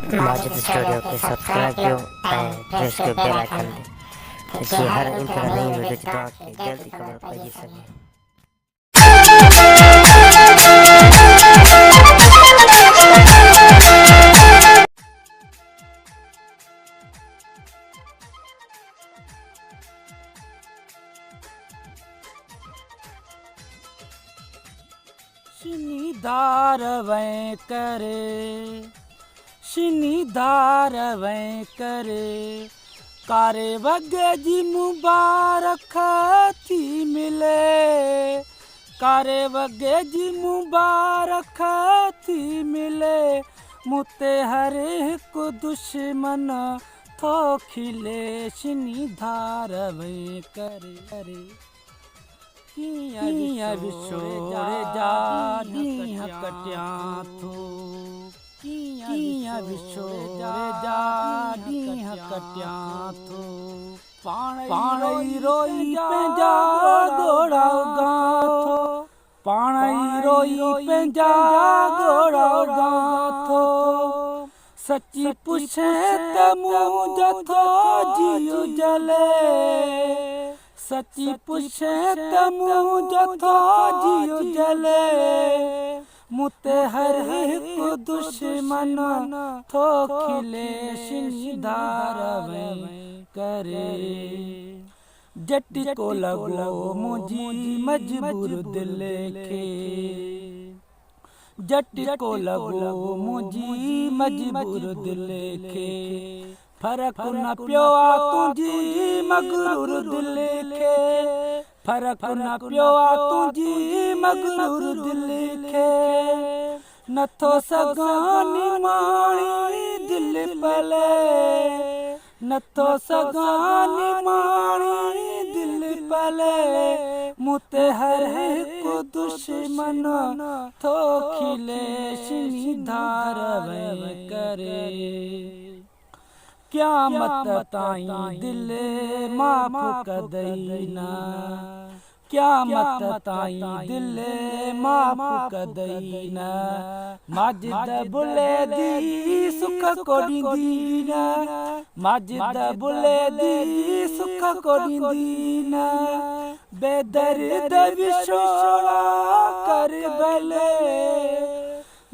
Majid studio खे subscribe कयो ऐं प्रेस कयो बेल आइकन ते ताकि हर इंटर नई वीडियो जी तव्हांखे जल्दी ख़बर पइजी सघे। शिनीदार वै करे, शिनीदार वै करे, कारे वगे जी मुबारक थी मिले, कारे वगे जी मुबारक थी मिले, मुते हर एक दुश्मन थो खिले, शिनीदार वै करे। कीअं विछोड़े जा ॾींहं कटियां थो, कीअं विछोड़े जा ॾींहं कटियां थो, पाण ई रोई पंहिंजा ॻोड़ा उगां थो, पाण ई रोई पंहिंजा ॻोड़ा उगां थो, सची पुछे त मुंहिंजो थो जीउ जले, सची पुछे त मुंहिंजो थो जीउ जले, मुते हर हिकु दुश्मन थो खिले, शिनीदार वै करे। जटी को लॻो मुंहिंजी मजबूर दिल खे, जटी को लॻो मुंहिंजी मजबूर दिल खे, फर्क न पियो आ तुंहिंजी मगरूर दिल खे, फर्क न पियो आ तुंहिंजी मगरूर दिल खे, नथो सघां निमाणी दिल पले, नथो सघां निमाणी दिल पले, मुते हर हिकु दुश्मन थो खिले, शिनीदार वै करे। क़यामत ताईं दिल माफ़ कदई न, क़यामत ताईं दिल माफ़ कदई न, माजिद बुले दी सुख को ॾींदी न, माजिद बुले दी सुख को ॾींदी न, बेदर्द विछोड़ा कर भले,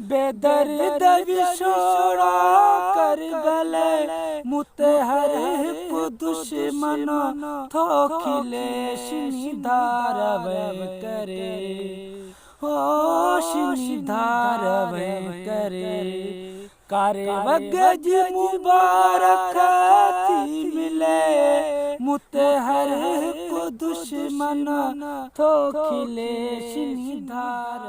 बेदर्द विछोड़ा कर भले, मुते हर हिकु दुश्मन थो खिले, शिनीदार वै करे, ओ शिनीदार वै करे, कारे वगे जी मुबारक थी मिले, मुते हर हिकु दुश्मन थो खिले, शिनीदार